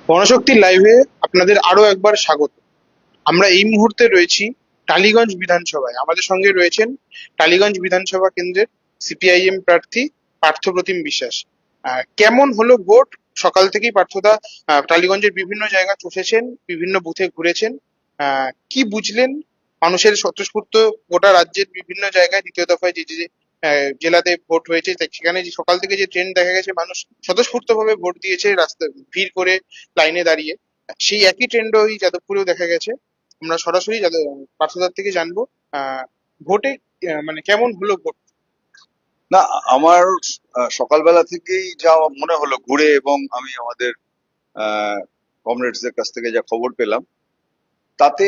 গণশক্তি লাইভে আপনাদের আরো একবার স্বাগত। আমরা এই মুহূর্তে রয়েছি টালিগঞ্জ বিধানসভায়। আমাদের সঙ্গে রয়েছেন টালিগঞ্জ বিধানসভা কেন্দ্রের সিপিআইএম প্রার্থী পার্থপ্রতিম বিশ্বাস। কেমন হলো ভোট? সকাল থেকেই পার্থদা টালিগঞ্জের বিভিন্ন জায়গা চষেছেন, বিভিন্ন বুথে ঘুরেছেন। কি বুঝলেন? মানুষের স্বতঃস্ফূর্ত গোটা রাজ্যের বিভিন্ন জায়গায় দ্বিতীয় দফায় যে যে যে, জেলাতে ভোট হয়েছে সেখানে যে সকাল থেকে যে ট্রেন্ড দেখা গেছে, মানুষ স্বতঃস্ফূর্ত ভাবে ভোট দিয়েছে, রাস্তা ভিড় করে লাইনে দাঁড়িয়ে। সেই একই ট্রেন্ড ওই যাদবপুরেও দেখা গেছে। আমরা সরাসরি পার্থদার থেকে জানবো ভোটে মানে কেমন হলো ভোট। না, আমার সকালবেলা থেকেই যা মনে হলো ঘুরে, এবং আমি আমাদের কমরেডসদের কাছ থেকে যা খবর পেলাম, তাতে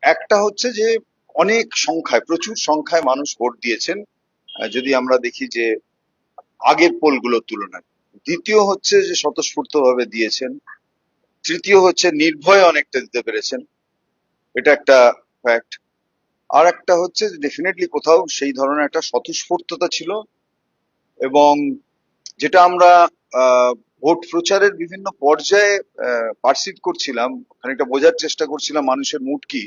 একটা হচ্ছে যে অনেক সংখ্যায়, প্রচুর সংখ্যায় মানুষ ভোট দিয়েছেন, যদি আমরা দেখি যে আগের পোলগুলোর তুলনায়। দ্বিতীয় হচ্ছে যে স্বতঃস্ফূর্ত ভাবে দিয়েছেন। তৃতীয় হচ্ছে নির্ভয়ে অনেকটা দিতে পেরেছেন, এটা একটা ফ্যাক্ট। আর একটা হচ্ছে ডেফিনেটলি কোথাও সেই ধরনের একটা স্বতঃস্ফূর্ততা ছিল, এবং যেটা আমরা আহ, ভোট প্রচারের বিভিন্ন পর্যায়ে পার্সিভ করছিলাম, খানিকটা বোঝার চেষ্টা করছিলাম মানুষের মুড কি।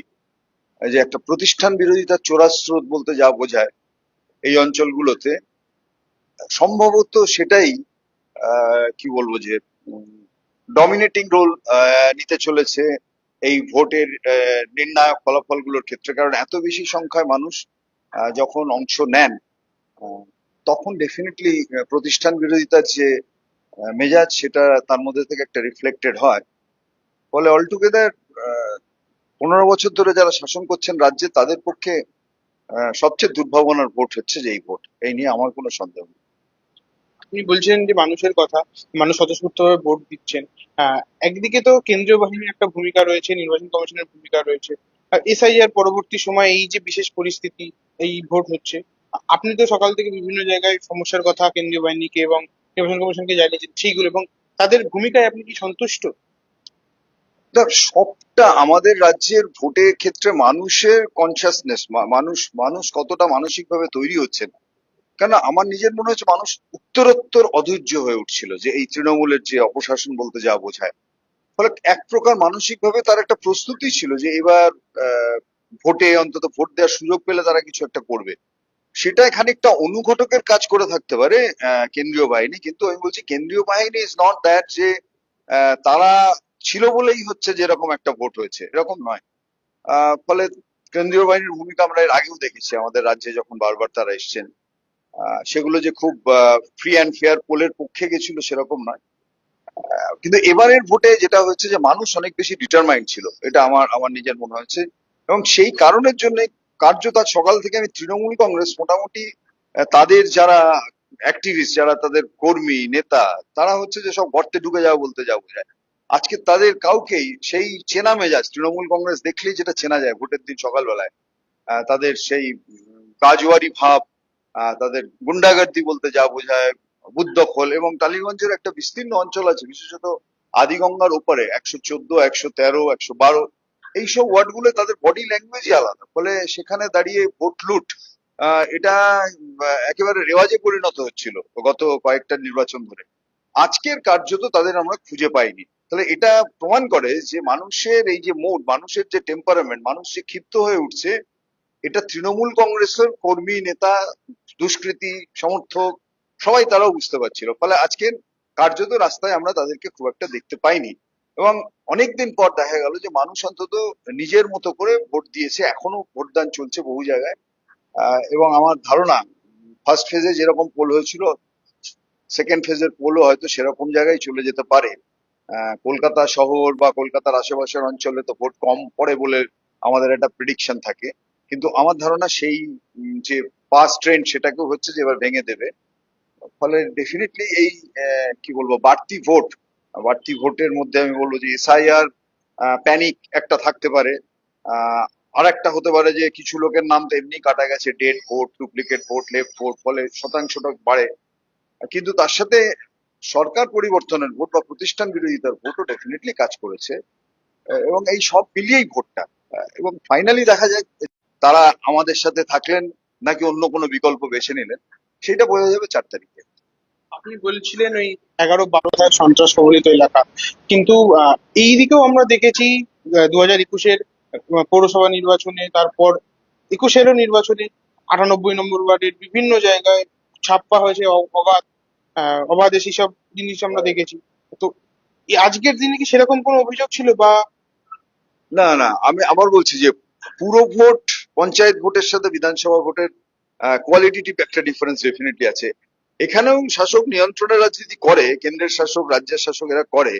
যে একটা প্রতিষ্ঠান বিরোধিতার চোরাস্রোত বলতে যা বোঝায় এই অঞ্চলগুলোতে, সম্ভবত সেটাই কি বলবো যে ডমিনেটিং রোল নিতে চলেছে এই ভোটের নির্ণায়ক ফলাফলগুলোর ক্ষেত্রে। কারণ এত বেশি সংখ্যায় মানুষ যখন অংশ নেন, আহ, তখন ডেফিনেটলি প্রতিষ্ঠান বিরোধিতার যে মেজাজ, সেটা তার মধ্যে থেকে একটা রিফ্লেক্টেড হয়। ফলে অলটুগেদার 15 বছর ধরে যারা শাসন করছেন রাজ্যে, তাদের পক্ষে সবচেয়ে দুর্ভাবনার ভোট হচ্ছে যে এই ভোট। এই নিয়ে আমার কোনো সন্দেহ নেই। আপনি বলছেন যে মানুষের কথা, মানুষ স্বতঃস্ফূর্তভাবে ভোট দিচ্ছেন। একদিকে তো কেন্দ্রীয় বাহিনীর একটা ভূমিকা রয়েছে, নির্বাচন কমিশনের ভূমিকা রয়েছে, এসআইআর পরবর্তী সময় এই যে বিশেষ পরিস্থিতি, এই ভোট হচ্ছে। আপনি তো সকাল থেকে বিভিন্ন জায়গায় সমস্যার কথা কেন্দ্রীয় বাহিনীকে এবং নির্বাচন কমিশনকে জানিয়েছেন সেইগুলো, এবং তাদের ভূমিকায় আপনি কি সন্তুষ্ট? দেখ, সবটা আমাদের রাজ্যের ভোটের ক্ষেত্রে মানুষের কনসাসনেস, মানুষ মানুষ কতটা মানসিকভাবে তৈরি হচ্ছে না। কেন, আমার নিজের মনে হচ্ছে মানুষ উত্তরোত্তর অধৈর্য হয়ে উঠছিল যে এই তৃণমূলের যে অপশাসন বলতে যা বোঝায়। ফলে এক প্রকার মানসিক ভাবে তার একটা প্রস্তুতি ছিল যে এবার আহ, ভোটে অন্তত ভোট দেওয়ার সুযোগ পেলে তারা কিছু একটা করবে। সেটাই খানিকটা অনুঘটকের কাজ করে থাকতে পারে কেন্দ্রীয় বাহিনী। কিন্তু আমি বলছি কেন্দ্রীয় বাহিনী ইজ নট দ্যাট যে তারা ছিল বলেই হচ্ছে যে এরকম একটা ভোট হয়েছে, এরকম নয়। ফলে কেন্দ্রীয় বাহিনীর ভূমিকা আমরা এর আগেও দেখেছি আমাদের রাজ্যে, যখন বারবার তারা এসছেন। সেগুলো যে খুব ফ্রি অ্যান্ড ফেয়ার পোলের পক্ষে গেছিল সেরকম নয়। কিন্তু এবারের ভোটে যেটা হচ্ছে যে মানুষ অনেক বেশি ডিটারমাইন্ড ছিল, এটা আমার আমার নিজের মনে হয়েছে। এবং সেই কারণের জন্য কার্যত আজ সকাল থেকে আমি তৃণমূল কংগ্রেস মোটামুটি তাদের যারা অ্যাক্টিভিস্ট, যারা তাদের কর্মী নেতা, তারা হচ্ছে যে সব গর্তে ঢুকে যাওয়া বলতে যা বোঝায়। আজকে তাদের কাউকেই সেই চেনা মেজাজ, তৃণমূল কংগ্রেস দেখলেই যেটা চেনা যায় ভোটের দিন সকালবেলায়, তাদের সেই কাজওয়ারি ভাব, তাদের গুন্ডাগার্দি বলতে যা বোঝায়, বুথদখল। এবং টালিগঞ্জের একটা বিস্তীর্ণ অঞ্চল আছে, বিশেষত আদিগঙ্গার ওপারে 114, 113, 112, এইসব ওয়ার্ড গুলো তাদের বডি ল্যাঙ্গুয়েজই আলাদা। ফলে সেখানে দাঁড়িয়ে ভোট লুট, এটা একেবারে রেওয়াজে পরিণত হচ্ছিল গত কয়েকটা নির্বাচন ধরে। আজকের কার্যত তাদের আমরা খুঁজে পাইনি। তাহলে এটা প্রমাণ করে যে মানুষের এই যে মুড, মানুষের যে টেম্পারামেন্ট, মানুষ যে ক্ষিপ্ত হয়ে উঠছে, এটা তৃণমূল কংগ্রেসের কর্মী নেতা, দুষ্কৃতী সমর্থক, সবাই তারাও বুঝতে পারছিল। ফলে আজকের কার্যত রাস্তায় আমরা তাদেরকে খুব একটা দেখতে পাইনি। এবং অনেকদিন পর দেখা গেল যে মানুষ অন্তত নিজের মতো করে ভোট দিয়েছে। এখনো ভোটদান চলছে বহু জায়গায়। এবং আমার ধারণা ফার্স্ট ফেজে যেরকম পোল হয়েছিল, সেকেন্ড ফেজের পোলও হয়তো সেরকম জায়গায় চলে যেতে পারে। কলকাতা শহর বা কলকাতার আশেপাশের অঞ্চলে তো ভোট কম পড়ে বলে আমাদের একটা প্রিডিকশন থাকে। কিন্তু আমার ধারণা সেই যে পাস্ট ট্রেন্ড, সেটাকেও হচ্ছে যে এবার ভেঙে দেবে। ফলে ডেফিনেটলি এই কি বলবো, বাড়তি ভোটের মধ্যে আমি বলবো যে এসআইআর প্যানিক একটা থাকতে পারে। আর একটা হতে পারে যে কিছু লোকের নাম তো এমনি কাটা গেছে, dead vote, duplicate vote, left vote, ফলে শতাংশটা বাড়ে। কিন্তু তার সাথে সরকার পরিবর্তনের ভোট বা প্রতিষ্ঠান বিরোধিতার ভোটও ডেফিনেটলি কাজ করেছে। এবং এই সব মিলিয়েই ভোটটা। এবং ফাইনালি দেখা যায় তারা আমাদের সাথে থাকলেন নাকি অন্য কোনো বিকল্প বেছে নিলেন, সেটা বোঝা যাবে 4 তারিখে। আপনি বলছিলেন ওই 11-12 সন্ত্রাস কবলিত এলাকা, কিন্তু এই দিকেও আমরা দেখেছি 2021-এর পৌরসভা নির্বাচনে, তারপর 21-এরও নির্বাচনে 98 নম্বর ওয়ার্ডের বিভিন্ন জায়গায় ছাপ্পা হয়েছে অবাধ সব জিনিস আমরা দেখেছি। তো এই আজকের দিনে কি সেরকম কোনো অভিযোগ ছিল বা? না না, আমি আবার বলছি যে পুরো ভোট, পঞ্চায়েত ভোটের সাথে বিধানসভা ভোটের কোয়ালিটিটিভ একটা ডিফারেন্স ডেফিনেটলি আছে। এখানেও শাসক নিয়ন্ত্রণের রাজনীতি করে, কেন্দ্রের শাসক রাজ্যের শাসক এরা করে,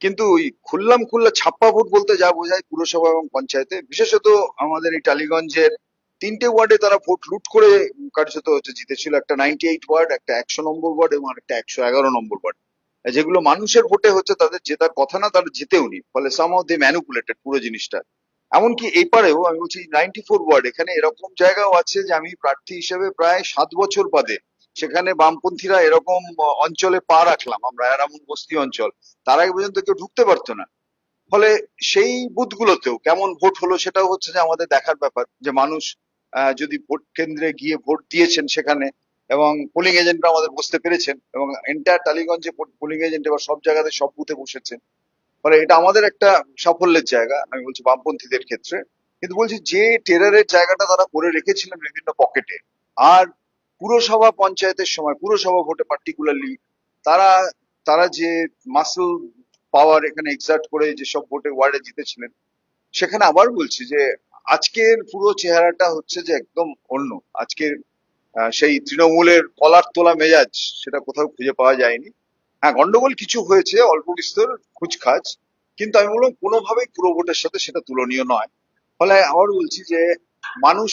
কিন্তু ওই খুল্লাম খুল্লা ছাপ্পা ভোট বলতে যা বোঝায় পুরসভা এবং পঞ্চায়েতে, বিশেষত আমাদের এই টালিগঞ্জের 3টে ওয়ার্ডে তারা ভোট লুট করে কার্যত হচ্ছে জিতেছিল। একটা 98 ওয়ার্ড, একটা 100 নম্বর ওয়ার্ড এবং একটা 111 নম্বর ওয়ার্ড, যেগুলো মানুষের ভোটে হচ্ছে তাদের জেতার কথা না, তারা জিতেওনি। ফলে সামহাউ দে ম্যানুপুলেটেড পুরো জিনিসটা। এমনকি এপারেও আমি বলছি 94 ওয়ার্ড, এখানে এরকম জায়গাও আছে যে আমি প্রার্থী হিসেবে প্রায় 7 বছর বাদে সেখানে বামপন্থীরা এরকম অঞ্চলে পা রাখলাম, আমরা এরামুন বস্তি অঞ্চল, তার আগে পর্যন্ত কেউ ঢুকতে পারতো না। ফলে সেই বুথগুলোতেও কেমন ভোট হলো সেটাও হচ্ছে যে আমাদের দেখার ব্যাপার, যে মানুষ যদি ভোট কেন্দ্রে গিয়ে ভোট দিয়েছেন সেখানে, এবং পোলিং এজেন্টরা আমাদের বসতে পেরেছেন, এবং এন্টায়ার টালিগঞ্জে পোলিং এজেন্ট এবার সব জায়গাতে সব বুথে বসেছেন। ফলে এটা আমাদের একটা সাফল্যের জায়গা, আমি বলছি বামপন্থীদের ক্ষেত্রে। কিন্তু বলছি যে টেরারের জায়গাটা তারা করে রেখেছিলেন বিভিন্ন পকেটে, আর পুরসভা পঞ্চায়েতের সময় পুরসভা ভোটে পার্টিকুলারলি তারা তারা যে মাসল পাওয়ার এখানে এক্সার্ট করে যেসব ভোটে ওয়ার্ডে জিতেছিলেন, সেখানে আবার বলছি যে আজকের পুরো চেহারাটা হচ্ছে যে একদম অন্য। আজকের সেই তৃণমূলের কলার তোলা মেজাজ সেটা কোথাও খুঁজে পাওয়া যায়নি। হ্যাঁ, গন্ডগোল কিছু হয়েছে অল্প বিস্তর খুচখাচ, কিন্তু আমি বললাম কোনোভাবেই পুরো ভোটের সাথে সেটা তুলনীয় নয়। ফলে আবার বলছি যে মানুষ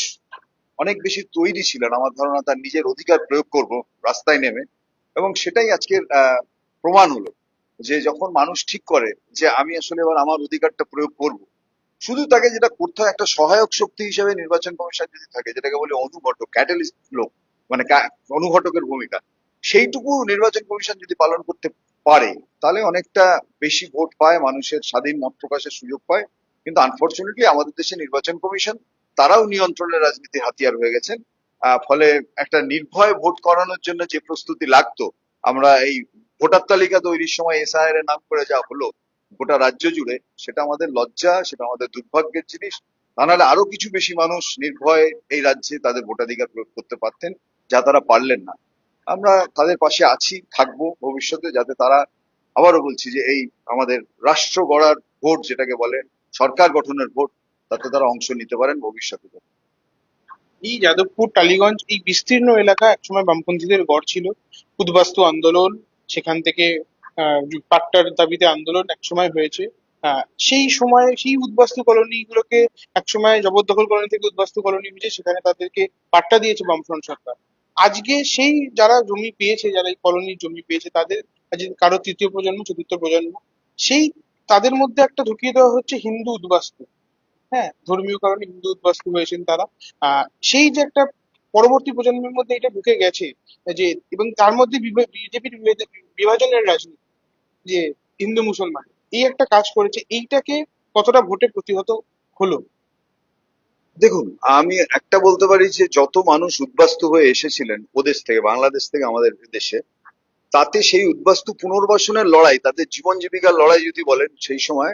অনেক বেশি তৈরি ছিলেন, আমার ধারণা, তার নিজের অধিকার প্রয়োগ করব রাস্তায় নেমে। এবং সেটাই আজকের প্রমাণ হলো, যে যখন মানুষ ঠিক করে যে আমি আসলে এবার আমার অধিকারটা প্রয়োগ করব, শুধু তাকে যেটা করতে হয়, একটা সহায়ক শক্তি হিসেবে নির্বাচন কমিশন যদি থাকে, যেটাকে বলে অনুঘটক, ক্যাটালিস্ট লোক, মানে অনুঘটকের ভূমিকা, সেইটুকু নির্বাচন কমিশন যদি পালন করতে পারে, তাহলে অনেকটা বেশি ভোট পায়, মানুষের স্বাধীন মত প্রকাশের সুযোগ পায়। কিন্তু আনফর্চুনেটলি আমাদের দেশে নির্বাচন কমিশন তারাও নিয়ন্ত্রণের রাজনীতির হাতিয়ার হয়ে গেছেন। ফলে একটা নির্ভয় ভোট করানোর জন্য যে প্রস্তুতি লাগতো, আমরা এই ভোটার তালিকা তৈরির সময় এসআইআর এর নাম করে যা হলো গোটা রাজ্য জুড়ে, সেটা আমাদের লজ্জা, সেটা আমাদের দুর্ভাগ্যের জিনিস। তা নাহলে আরো কিছু বেশি মানুষ নির্ভয়ে এই রাজ্যে তাদের ভোটাধিকার প্রয়োগ করতে পারতেন, যা তারা পারলেন না। আমরা তাদের পাশে আছি, থাকবো ভবিষ্যতে, যাতে তারা, আবারও বলছি যে এই আমাদের রাষ্ট্র গড়ার ভোট যেটাকে বলে, সরকার গঠনের ভোট, তাতে তারা অংশ নিতে পারেন ভবিষ্যতে। এই যাদবপুর টালিগঞ্জ এই বিস্তীর্ণ এলাকা একসময় বামপন্থীদের গড় ছিল। উদ্বাস্তু আন্দোলন, সেখান থেকে পাট্টার দাবিতে আন্দোলন একসময় হয়েছে। সেই সময় সেই উদ্বাস্তু কলোনি গুলোকে একসময় জবরদখল কলোনি থেকে উদ্বাস্তু কলোনি হয়েছে, সেখানে তাদেরকে পাট্টা দিয়েছে বামফ্রন্ট সরকার। আজকে সেই যারা জমি পেয়েছে, যারা এই কলোনির জমি পেয়েছে, তাদের আজকে কারো তৃতীয় প্রজন্ম, চতুর্থ প্রজন্ম, সেই তাদের মধ্যে একটা ঢুকিয়ে দেওয়া হচ্ছে হিন্দু উদ্বাস্তু। হ্যাঁ, ধর্মীয় কারণে হিন্দু উদ্বাস্তু হয়েছেন তারা। সেই যে একটা পরবর্তী প্রজন্মের মধ্যে এটা ঢুকে গেছে, যে এবং তার মধ্যে বিজেপির বিভাজনের রাজনীতি, যে হিন্দু মুসলমান এই একটা কাজ করেছে, এইটাকে কতটা ভোটে প্রতিহত হলো? দেখুন, আমি একটা বলতে পারি যে যত মানুষ উদ্বাস্তু হয়ে এসেছিলেন ওদেশ থেকে, বাংলাদেশ থেকে আমাদের দেশে, তাতে সেই উদ্বাস্তু পুনর্বাসনের লড়াই, তাদের জীবন জীবিকার লড়াই যদি বলেন, সেই সময়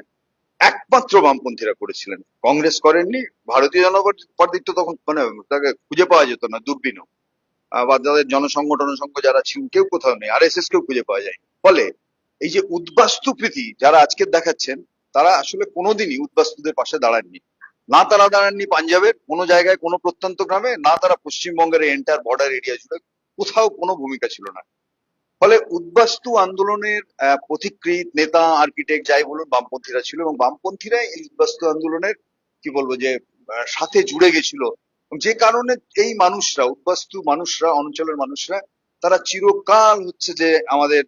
একমাত্র বামপন্থীরা করেছিলেন, কংগ্রেস করেননি। ভারতীয় জনতা পার্টির তো তখন মানে তাকে খুঁজে পাওয়া যেত না, দূরবীনও। বা যাদের জনসংঘ যারা ছিলেন কেউ কোথাও নেই, আরএসএস কেও খুঁজে পাওয়া যায়। ফলে এই যে উদ্বাস্তু প্রীতি যারা আজকে দেখাচ্ছেন, তারা আসলে কোনোদিনই উদ্বাস্তুদের পাশে দাঁড়াননি। না তারা দাঁড়াননি পাঞ্জাবের কোনো জায়গায়, কোনো প্রত্যন্ত গ্রামে, না তারা পশ্চিমবঙ্গের এন্টার বর্ডার এরিয়া জুড়ে, কোথাও কোনো ভূমিকা ছিল না। ফলে উদ্বাস্তু আন্দোলনের পথিকৃৎ নেতা, আর্কিটেক্ট যাই বলুন, বামপন্থীরা ছিল, এবং বামপন্থীরাই এই উদ্বাস্তু আন্দোলনের কি বলবো যে সাথে জুড়ে গেছিল। যে কারণে এই মানুষরা, উদ্বাস্তু মানুষরা, অঞ্চলের মানুষরা, তারা চিরকাল হচ্ছে যে আমাদের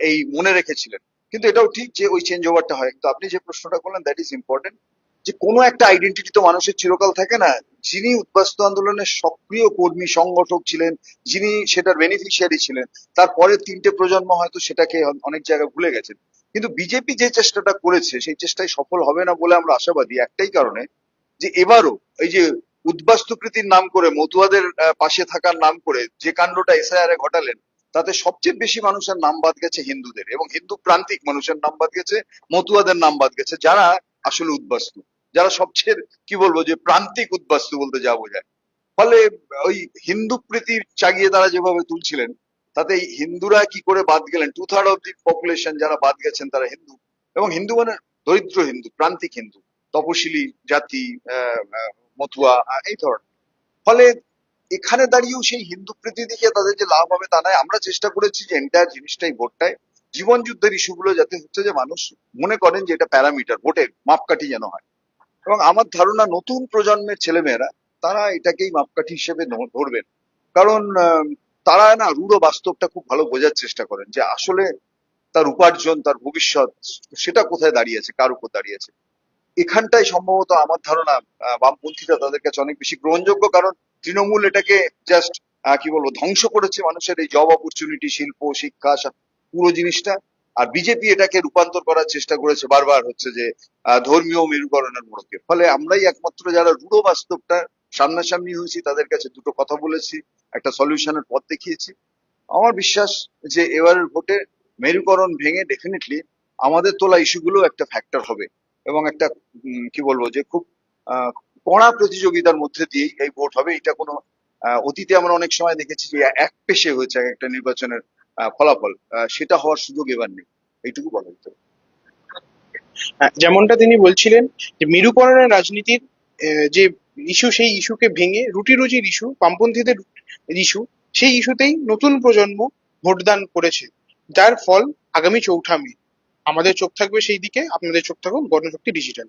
এই মনে রেখেছিলেন। কিন্তু এটাও ঠিক যে ওই চেঞ্জ ওভারটা হয়। কিন্তু আপনি যে প্রশ্নটা করলেন, দ্যাট ইজ ইম্পর্টেন্ট, যে কোনো একটা আইডেন্টিটি তো মানুষের চিরকাল থাকে না। যিনি উদ্বাস্তু আন্দোলনের সক্রিয় কর্মী সংগঠক ছিলেন, যিনি সেটার বেনিফিশিয়ারি ছিলেন, তারপরের 3টে প্রজন্ম হয়তো সেটাকে অনেক জায়গায় ভুলে গেছেন। কিন্তু বিজেপি যে চেষ্টাটা করেছে, সেই চেষ্টায় সফল হবে না বলে আমরা আশাবাদী, একটাই কারণে, যে এবারও এই যে উদ্বাস্তুকৃতির নাম করে, মতুয়াদের পাশে থাকার নাম করে যে কাণ্ডটা এসআইআর এ ঘটালেন, তাতে সবচেয়ে বেশি মানুষের নাম বাদ গেছে হিন্দুদের, এবং হিন্দু প্রান্তিক মানুষের নাম বাদ গেছে, মতুয়াদের নাম বাদ গেছে, যারা আসলে উদ্বাস্তু, যারা সবচেয়ে কি বলবো যে প্রান্তিক উদ্বাস্তু বলতে যা বোঝায়। ফলে ওই হিন্দু প্রীতি চাগিয়ে তারা যেভাবে তুলছিলেন, তাতে এই হিন্দুরা কি করে বাদ গেলেন, 2/3 অফ দি পপুলেশন যারা বাদ গেছেন তারা হিন্দু, এবং হিন্দু মানে দরিদ্র হিন্দু, প্রান্তিক হিন্দু, তপশিলি জাতি, মতুয়া, এই ধরনের। ফলে এখানে দাঁড়িয়েও সেই হিন্দু প্রীতি দেখে তাদের যে লাভ হবে তা নয়। আমরা চেষ্টা করেছি যে এন্টায়ার জিনিসটাই ভোটটায় জীবন যুদ্ধের ইস্যুগুলো যাতে হচ্ছে যে মানুষ মনে করেন যে এটা প্যারামিটার, ভোটের মাপকাঠি যেন হয়। এবং আমার ধারণা নতুন প্রজন্মের ছেলেমেয়েরা তারা এটাকেই মাপকাঠি হিসেবে ধরবেন। কারণ তারা না রূঢ় বাস্তবটা খুব ভালো বোঝার চেষ্টা করেন যে আসলে তার উপার্জন, তার ভবিষ্যৎ সেটা কোথায় দাঁড়িয়েছে, কার উপর দাঁড়িয়েছে। এখানটাই সম্ভবত আমার ধারণা বামপন্থীরা তাদের কাছে অনেক বেশি গ্রহণযোগ্য, কারণ তৃণমূল এটাকে জাস্ট কি বলবো ধ্বংস করেছে মানুষের এই জব অপরচুনিটি, শিল্প, শিক্ষা, পুরো জিনিসটা। আর বিজেপি এটাকে রূপান্তর করার চেষ্টা করেছে বারবার, হচ্ছে যে ধর্মীয় মেরুকরণের মোড়কে। ফলে আমরাই একমাত্র যারা রূঢ় বাস্তবটা সামনাসামনি হয়েছি, তাদের কাছে দুটো কথা বলেছি, একটা সলিউশনের পথ দেখিয়েছি। আমার বিশ্বাস যে এবারের ভোটে মেরুকরণ ভেঙে ডেফিনেটলি আমাদের তোলা ইস্যুগুলো একটা ফ্যাক্টর হবে, এবং একটা কি বলবো যে খুব আহ, কড়া প্রতিযোগিতার মধ্যে দিয়েই এই ভোট হবে। এটা কোনো অতীতে আমরা অনেক সময় দেখেছি যে এক পেশে হয়েছে একটা নির্বাচনের ফলাফল, সেটা হওয়ার সুযোগ এবার নেই, এইটুকু বলা যেতে পারে। হ্যাঁ, যেমনটা তিনি বলছিলেন যে মেরুকরণের রাজনীতির যে ইস্যু, সেই ইস্যুকে ভেঙে রুটি রুজির ইস্যু, বামপন্থীদের ইস্যু, সেই ইস্যুতেই নতুন প্রজন্ম ভোটদান করেছে, যার ফল আগামী 4 মে। আমাদের চোখ থাকবে সেই দিকে, আপনাদের চোখ থাকুক গণশক্তি ডিজিটাল।